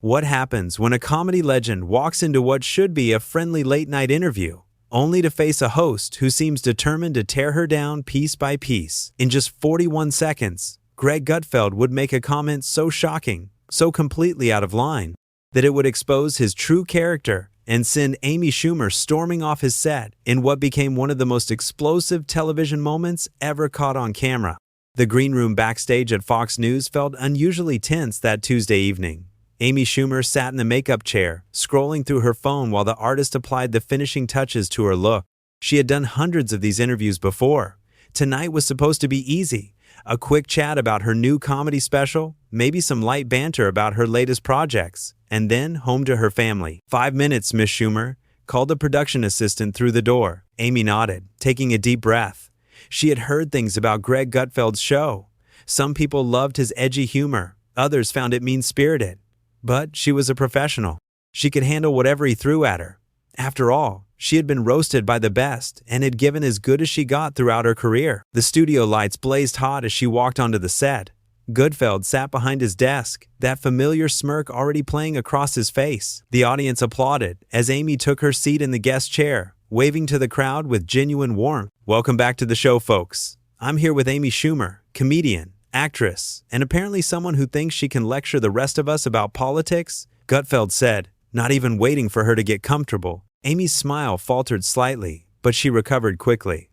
What happens when a comedy legend walks into what should be a friendly late-night interview, only to face a host who seems determined to tear her down piece by piece? In just 41 seconds, Greg Gutfeld would make a comment so shocking, so completely out of line, that it would expose his true character and send Amy Schumer storming off his set in what became one of the most explosive television moments ever caught on camera. The green room backstage at Fox News felt unusually tense that Tuesday evening. Amy Schumer sat in the makeup chair, scrolling through her phone while the artist applied the finishing touches to her look. She had done hundreds of these interviews before. Tonight was supposed to be easy. A quick chat about her new comedy special, maybe some light banter about her latest projects, and then home to her family. 5 minutes, Miss Schumer, called the production assistant through the door. Amy nodded, taking a deep breath. She had heard things about Greg Gutfeld's show. Some people loved his edgy humor, others found it mean-spirited. But she was a professional. She could handle whatever he threw at her. After all, she had been roasted by the best and had given as good as she got throughout her career. The studio lights blazed hot as she walked onto the set. Gutfeld sat behind his desk, that familiar smirk already playing across his face. The audience applauded as Amy took her seat in the guest chair, waving to the crowd with genuine warmth. "Welcome back to the show, folks. I'm here with Amy Schumer, comedian, actress, and apparently someone who thinks she can lecture the rest of us about politics," Gutfeld said, not even waiting for her to get comfortable. Amy's smile faltered slightly, but she recovered quickly.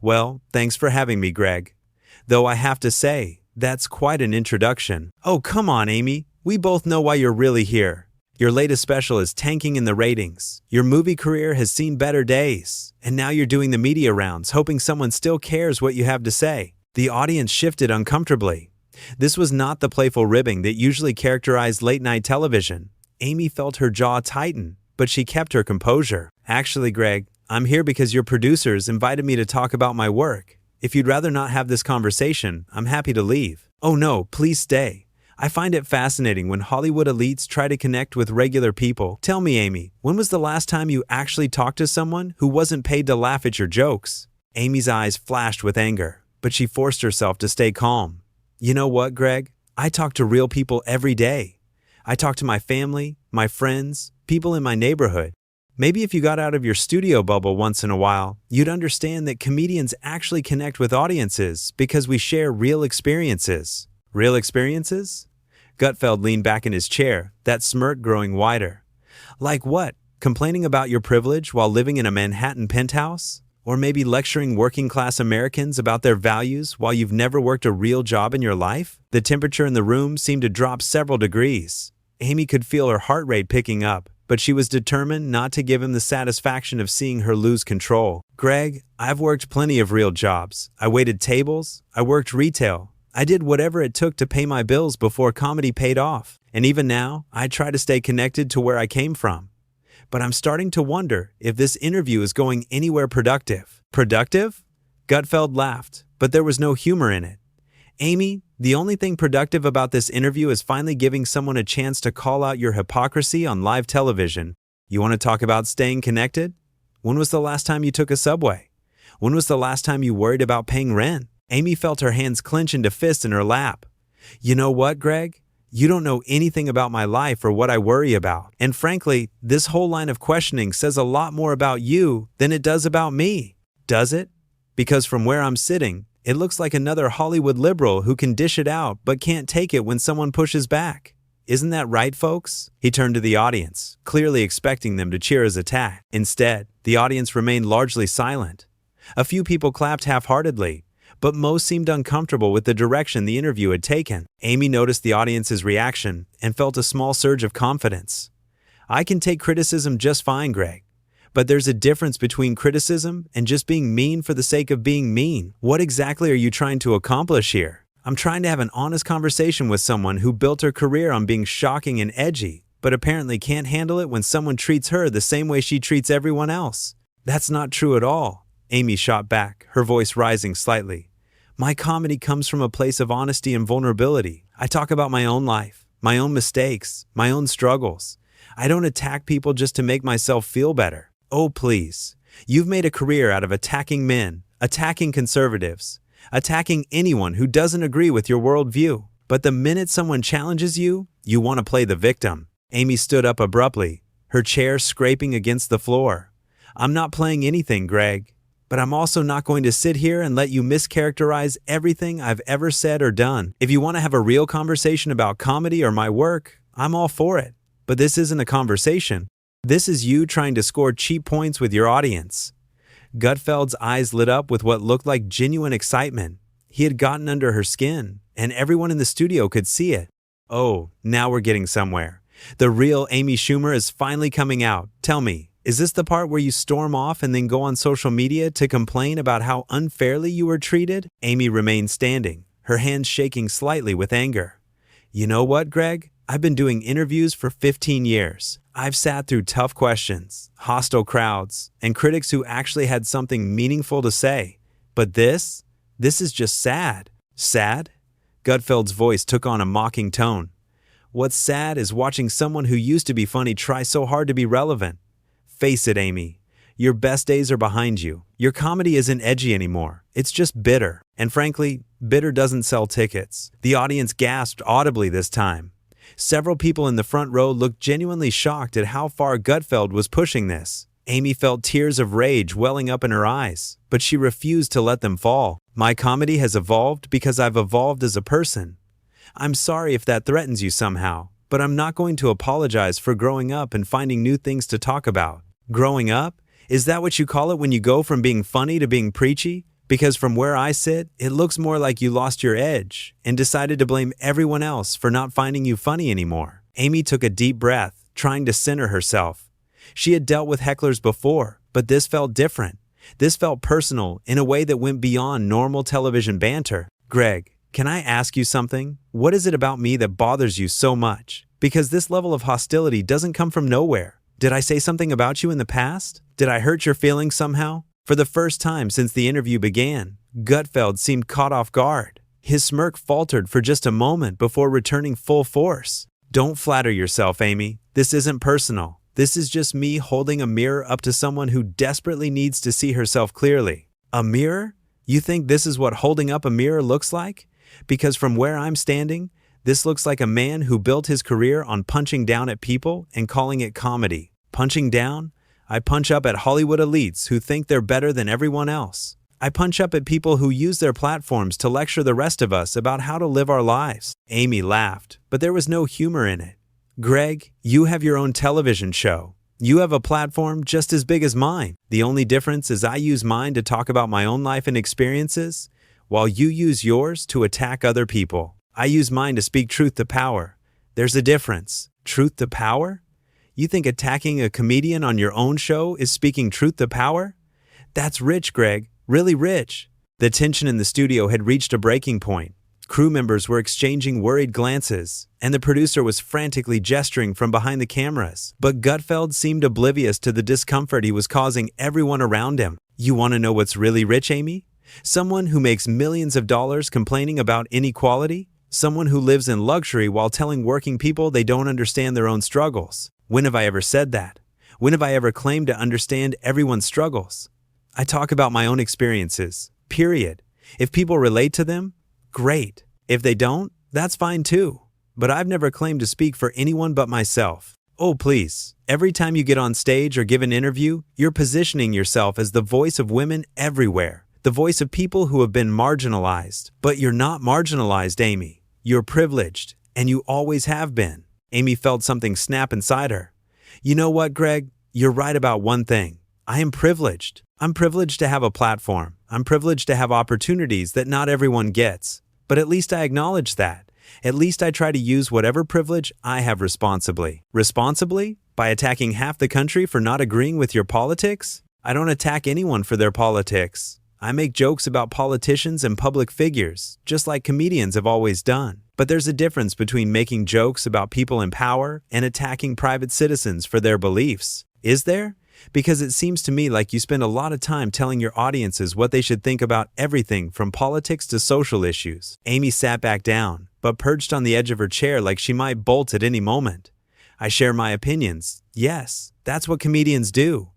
"Well, thanks for having me, Greg. Though I have to say, that's quite an introduction." "Oh, come on, Amy. We both know why you're really here. Your latest special is tanking in the ratings. Your movie career has seen better days. And now you're doing the media rounds, hoping someone still cares what you have to say." The audience shifted uncomfortably. This was not the playful ribbing that usually characterized late-night television. Amy felt her jaw tighten, but she kept her composure. "Actually, Greg, I'm here because your producers invited me to talk about my work. If you'd rather not have this conversation, I'm happy to leave." "Oh no, please stay. I find it fascinating when Hollywood elites try to connect with regular people." "Tell me, Amy, when was the last time you actually talked to someone who wasn't paid to laugh at your jokes?" Amy's eyes flashed with anger, but she forced herself to stay calm. "You know what, Greg? I talk to real people every day. I talk to my family, my friends, people in my neighborhood. Maybe if you got out of your studio bubble once in a while, you'd understand that comedians actually connect with audiences because we share real experiences." "Real experiences?" Gutfeld leaned back in his chair, that smirk growing wider. "Like what? Complaining about your privilege while living in a Manhattan penthouse? Or maybe lecturing working-class Americans about their values while you've never worked a real job in your life?" The temperature in the room seemed to drop several degrees. Amy could feel her heart rate picking up, but she was determined not to give him the satisfaction of seeing her lose control. "Greg, I've worked plenty of real jobs. I waited tables. I worked retail. I did whatever it took to pay my bills before comedy paid off. And even now, I try to stay connected to where I came from. But I'm starting to wonder if this interview is going anywhere productive." "Productive?" Gutfeld laughed, but there was no humor in it. "Amy, the only thing productive about this interview is finally giving someone a chance to call out your hypocrisy on live television. You want to talk about staying connected? When was the last time you took a subway? When was the last time you worried about paying rent?" Amy felt her hands clench into fists in her lap. "You know what, Greg? You don't know anything about my life or what I worry about. And frankly, this whole line of questioning says a lot more about you than it does about me." "Does it?" "Because from where I'm sitting, it looks like another Hollywood liberal who can dish it out but can't take it when someone pushes back. Isn't that right, folks?" He turned to the audience, clearly expecting them to cheer his attack. Instead, the audience remained largely silent. A few people clapped half-heartedly, but most seemed uncomfortable with the direction the interview had taken. Amy noticed the audience's reaction and felt a small surge of confidence. "I can take criticism just fine, Greg. But there's a difference between criticism and just being mean for the sake of being mean. What exactly are you trying to accomplish here?" "I'm trying to have an honest conversation with someone who built her career on being shocking and edgy, but apparently can't handle it when someone treats her the same way she treats everyone else." "That's not true at all," Amy shot back, her voice rising slightly. "My comedy comes from a place of honesty and vulnerability. I talk about my own life, my own mistakes, my own struggles. I don't attack people just to make myself feel better." "Oh, please. You've made a career out of attacking men, attacking conservatives, attacking anyone who doesn't agree with your worldview. But the minute someone challenges you, you want to play the victim." Amy stood up abruptly, her chair scraping against the floor. I'm not playing anything, Greg. But I'm also not going to sit here and let you mischaracterize everything I've ever said or done. If you want to have a real conversation about comedy or my work, I'm all for it. But this isn't a conversation. This is you trying to score cheap points with your audience. Gutfeld's eyes lit up with what looked like genuine excitement. He had gotten under her skin, and everyone in the studio could see it. Oh, now we're getting somewhere. The real Amy Schumer is finally coming out. Tell me, is this the part where you storm off and then go on social media to complain about how unfairly you were treated? Amy remained standing, her hands shaking slightly with anger. You know what, Greg? I've been doing interviews for 15 years. I've sat through tough questions, hostile crowds, and critics who actually had something meaningful to say. But this is just sad. Sad? Gutfeld's voice took on a mocking tone. What's sad is watching someone who used to be funny try so hard to be relevant. Face it, Amy. Your best days are behind you. Your comedy isn't edgy anymore. It's just bitter. And frankly, bitter doesn't sell tickets. The audience gasped audibly this time. Several people in the front row looked genuinely shocked at how far Gutfeld was pushing this. Amy felt tears of rage welling up in her eyes, but she refused to let them fall. My comedy has evolved because I've evolved as a person. I'm sorry if that threatens you somehow, but I'm not going to apologize for growing up and finding new things to talk about. Growing up? Is that what you call it when you go from being funny to being preachy? Because from where I sit, it looks more like you lost your edge and decided to blame everyone else for not finding you funny anymore. Amy took a deep breath, trying to center herself. She had dealt with hecklers before, but this felt different. This felt personal in a way that went beyond normal television banter. Greg, can I ask you something? What is it about me that bothers you so much? Because this level of hostility doesn't come from nowhere. Did I say something about you in the past? Did I hurt your feelings somehow? For the first time since the interview began, Gutfeld seemed caught off guard. His smirk faltered for just a moment before returning full force. Don't flatter yourself, Amy. This isn't personal. This is just me holding a mirror up to someone who desperately needs to see herself clearly. A mirror? You think this is what holding up a mirror looks like? Because from where I'm standing, this looks like a man who built his career on punching down at people and calling it comedy. Punching down? I punch up at Hollywood elites who think they're better than everyone else. I punch up at people who use their platforms to lecture the rest of us about how to live our lives. Amy laughed, but there was no humor in it. Greg, you have your own television show. You have a platform just as big as mine. The only difference is I use mine to talk about my own life and experiences, while you use yours to attack other people. I use mine to speak truth to power. There's a difference. Truth to power? You think attacking a comedian on your own show is speaking truth to power? That's rich, Greg. Really rich. The tension in the studio had reached a breaking point. Crew members were exchanging worried glances, and the producer was frantically gesturing from behind the cameras. But Gutfeld seemed oblivious to the discomfort he was causing everyone around him. You want to know what's really rich, Amy? Someone who makes millions of dollars complaining about inequality? Someone who lives in luxury while telling working people they don't understand their own struggles. When have I ever said that? When have I ever claimed to understand everyone's struggles? I talk about my own experiences, period. If people relate to them, great. If they don't, that's fine too. But I've never claimed to speak for anyone but myself. Oh, please. Every time you get on stage or give an interview, you're positioning yourself as the voice of women everywhere. The voice of people who have been marginalized. But you're not marginalized, Amy. You're privileged, and you always have been. Amy felt something snap inside her. You know what, Greg? You're right about one thing. I am privileged. I'm privileged to have a platform. I'm privileged to have opportunities that not everyone gets. But at least I acknowledge that. At least I try to use whatever privilege I have responsibly. Responsibly? By attacking half the country for not agreeing with your politics? I don't attack anyone for their politics. I make jokes about politicians and public figures, just like comedians have always done. But there's a difference between making jokes about people in power and attacking private citizens for their beliefs. Is there? Because it seems to me like you spend a lot of time telling your audiences what they should think about everything from politics to social issues. Amy sat back down, but perched on the edge of her chair like she might bolt at any moment. I share my opinions. Yes, that's what comedians do.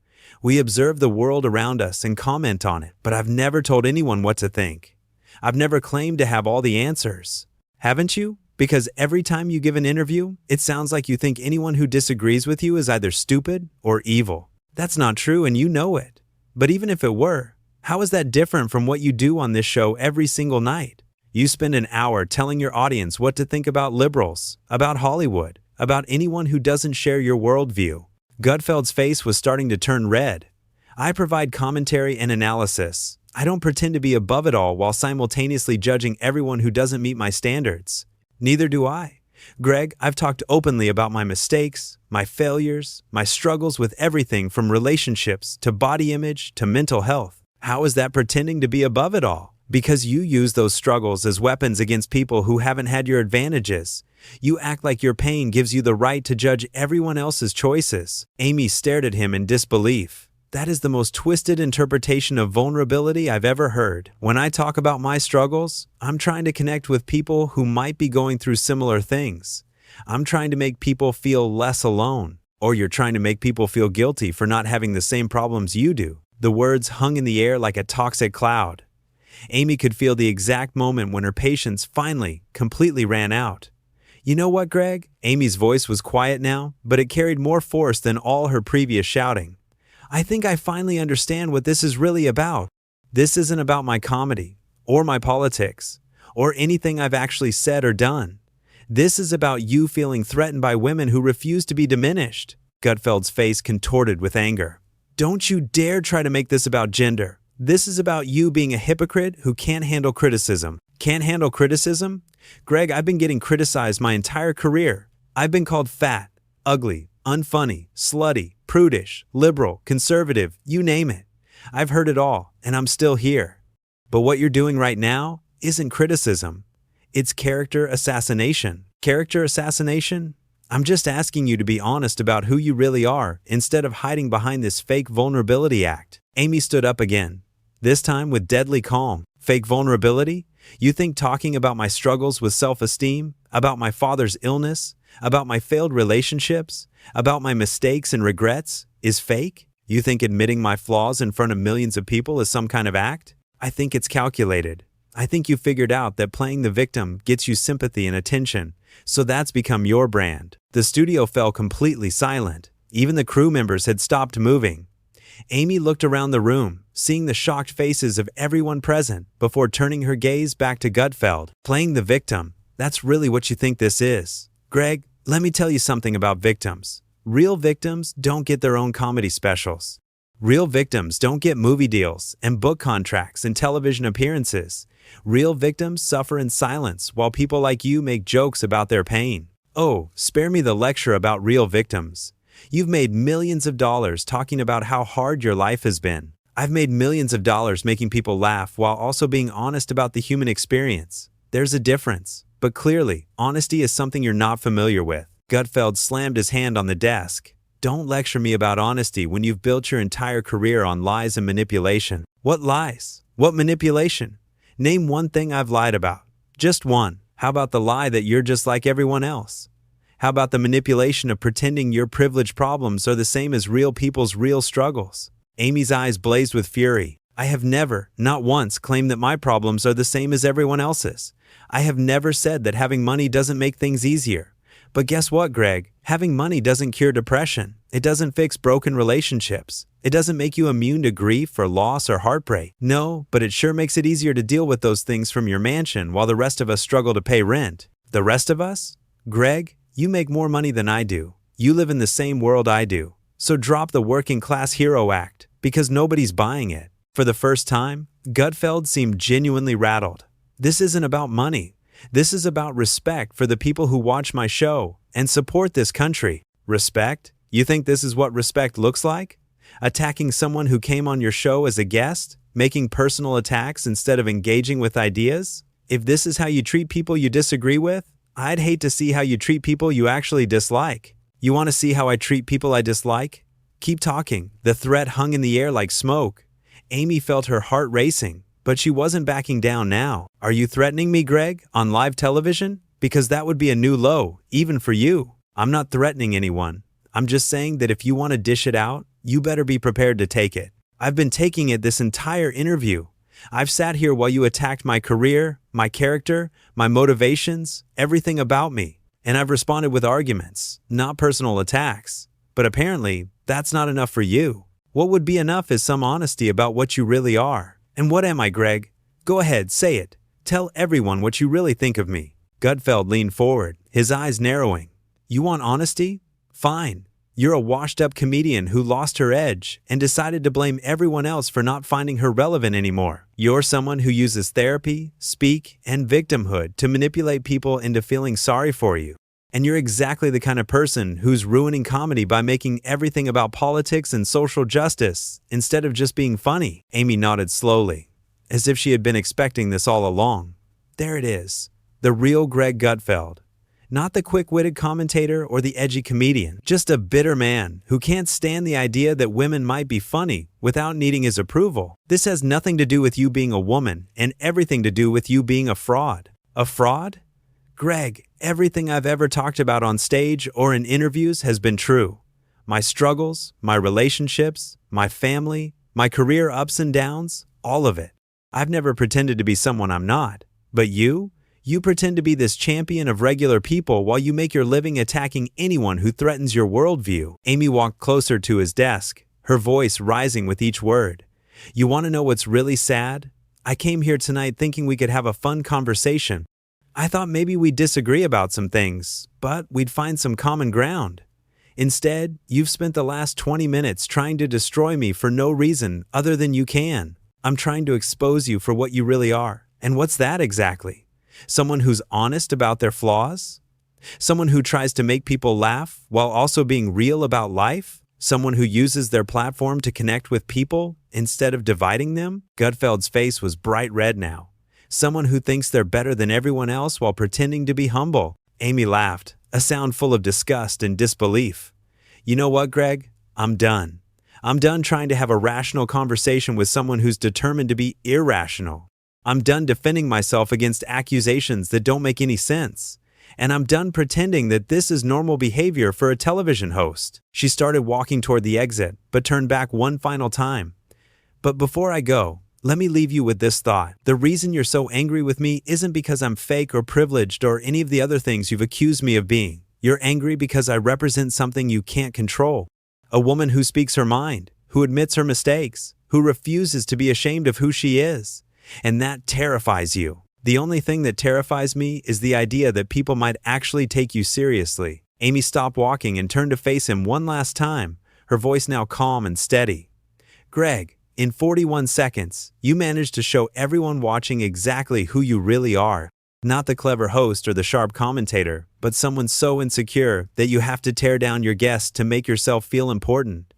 We observe the world around us and comment on it, but I've never told anyone what to think. I've never claimed to have all the answers. Haven't you? Because every time you give an interview, it sounds like you think anyone who disagrees with you is either stupid or evil. That's not true and you know it. But even if it were, how is that different from what you do on this show every single night? You spend an hour telling your audience what to think about liberals, about Hollywood, about anyone who doesn't share your worldview. Gutfeld's face was starting to turn red. I provide commentary and analysis. I don't pretend to be above it all while simultaneously judging everyone who doesn't meet my standards. Neither do I. Greg, I've talked openly about my mistakes, my failures, my struggles with everything from relationships to body image to mental health. How is that pretending to be above it all? Because you use those struggles as weapons against people who haven't had your advantages. You act like your pain gives you the right to judge everyone else's choices. Amy stared at him in disbelief. That is the most twisted interpretation of vulnerability I've ever heard. When I talk about my struggles, I'm trying to connect with people who might be going through similar things. I'm trying to make people feel less alone. Or you're trying to make people feel guilty for not having the same problems you do. The words hung in the air like a toxic cloud. Amy could feel the exact moment when her patience finally, completely ran out. You know what, Greg? Amy's voice was quiet now, but it carried more force than all her previous shouting. I think I finally understand what this is really about. This isn't about my comedy, or my politics, or anything I've actually said or done. This is about you feeling threatened by women who refuse to be diminished. Gutfeld's face contorted with anger. Don't you dare try to make this about gender. This is about you being a hypocrite who can't handle criticism. Can't handle criticism? Greg, I've been getting criticized my entire career. I've been called fat, ugly, unfunny, slutty, prudish, liberal, conservative, you name it. I've heard it all, and I'm still here. But what you're doing right now isn't criticism. It's character assassination. Character assassination? I'm just asking you to be honest about who you really are instead of hiding behind this fake vulnerability act. Amy stood up again, this time with deadly calm. Fake vulnerability? You think talking about my struggles with self-esteem, about my father's illness, about my failed relationships, about my mistakes and regrets, is fake? You think admitting my flaws in front of millions of people is some kind of act? I think it's calculated. I think you figured out that playing the victim gets you sympathy and attention, so that's become your brand. The studio fell completely silent. Even the crew members had stopped moving. Amy looked around the room, seeing the shocked faces of everyone present before turning her gaze back to Gutfeld. Playing the victim, that's really what you think this is. Greg, let me tell you something about victims. Real victims don't get their own comedy specials. Real victims don't get movie deals and book contracts and television appearances. Real victims suffer in silence while people like you make jokes about their pain. Oh, spare me the lecture about real victims. You've made millions of dollars talking about how hard your life has been. I've made millions of dollars making people laugh while also being honest about the human experience. There's a difference, but clearly, honesty is something you're not familiar with. Gutfeld slammed his hand on the desk. Don't lecture me about honesty when you've built your entire career on lies and manipulation. What lies? What manipulation? Name one thing I've lied about. Just one. How about the lie that you're just like everyone else? How about the manipulation of pretending your privileged problems are the same as real people's real struggles? Amy's eyes blazed with fury. I have never, not once, claimed that my problems are the same as everyone else's. I have never said that having money doesn't make things easier. But guess what, Greg? Having money doesn't cure depression. It doesn't fix broken relationships. It doesn't make you immune to grief or loss or heartbreak. No, but it sure makes it easier to deal with those things from your mansion while the rest of us struggle to pay rent. The rest of us? Greg, you make more money than I do. You live in the same world I do. So drop the working class hero act, because nobody's buying it. For the first time, Gutfeld seemed genuinely rattled. This isn't about money. This is about respect for the people who watch my show and support this country. Respect? You think this is what respect looks like? Attacking someone who came on your show as a guest? Making personal attacks instead of engaging with ideas? If this is how you treat people you disagree with, I'd hate to see how you treat people you actually dislike. You want to see how I treat people I dislike? Keep talking. The threat hung in the air like smoke. Amy felt her heart racing, but she wasn't backing down now. Are you threatening me, Greg, on live television? Because that would be a new low, even for you. I'm not threatening anyone. I'm just saying that if you want to dish it out, you better be prepared to take it. I've been taking it this entire interview. I've sat here while you attacked my career, my character, my motivations, everything about me, and I've responded with arguments, not personal attacks. But apparently, that's not enough for you. What would be enough is some honesty about what you really are. And what am I, Greg? Go ahead, say it. Tell everyone what you really think of me. Gutfeld leaned forward, his eyes narrowing. You want honesty? Fine. You're a washed-up comedian who lost her edge and decided to blame everyone else for not finding her relevant anymore. You're someone who uses therapy, speak, and victimhood to manipulate people into feeling sorry for you. And you're exactly the kind of person who's ruining comedy by making everything about politics and social justice instead of just being funny. Amy nodded slowly, as if she had been expecting this all along. There it is, the real Greg Gutfeld. Not the quick-witted commentator or the edgy comedian, just a bitter man who can't stand the idea that women might be funny without needing his approval. This has nothing to do with you being a woman and everything to do with you being a fraud. A fraud? Greg, everything I've ever talked about on stage or in interviews has been true. My struggles, my relationships, my family, my career ups and downs, all of it. I've never pretended to be someone I'm not. But you pretend to be this champion of regular people while you make your living attacking anyone who threatens your worldview. Amy walked closer to his desk, her voice rising with each word. You want to know what's really sad? I came here tonight thinking we could have a fun conversation. I thought maybe we'd disagree about some things, but we'd find some common ground. Instead, you've spent the last 20 minutes trying to destroy me for no reason other than you can. I'm trying to expose you for what you really are. And what's that exactly? Someone who's honest about their flaws? Someone who tries to make people laugh while also being real about life? Someone who uses their platform to connect with people instead of dividing them? Gutfeld's face was bright red now. Someone who thinks they're better than everyone else while pretending to be humble. Amy laughed, a sound full of disgust and disbelief. You know what, Greg? I'm done. I'm done trying to have a rational conversation with someone who's determined to be irrational. I'm done defending myself against accusations that don't make any sense. And I'm done pretending that this is normal behavior for a television host. She started walking toward the exit, but turned back one final time. But before I go, let me leave you with this thought. The reason you're so angry with me isn't because I'm fake or privileged or any of the other things you've accused me of being. You're angry because I represent something you can't control. A woman who speaks her mind, who admits her mistakes, who refuses to be ashamed of who she is. And that terrifies you. The only thing that terrifies me is the idea that people might actually take you seriously. Amy stopped walking and turned to face him one last time, her voice now calm and steady. Greg, in 41 seconds, you managed to show everyone watching exactly who you really are. Not the clever host or the sharp commentator, but someone so insecure that you have to tear down your guests to make yourself feel important.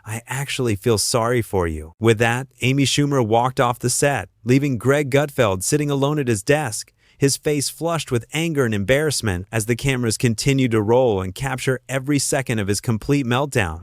I actually feel sorry for you. With that, Amy Schumer walked off the set, leaving Greg Gutfeld sitting alone at his desk, his face flushed with anger and embarrassment as the cameras continued to roll and capture every second of his complete meltdown.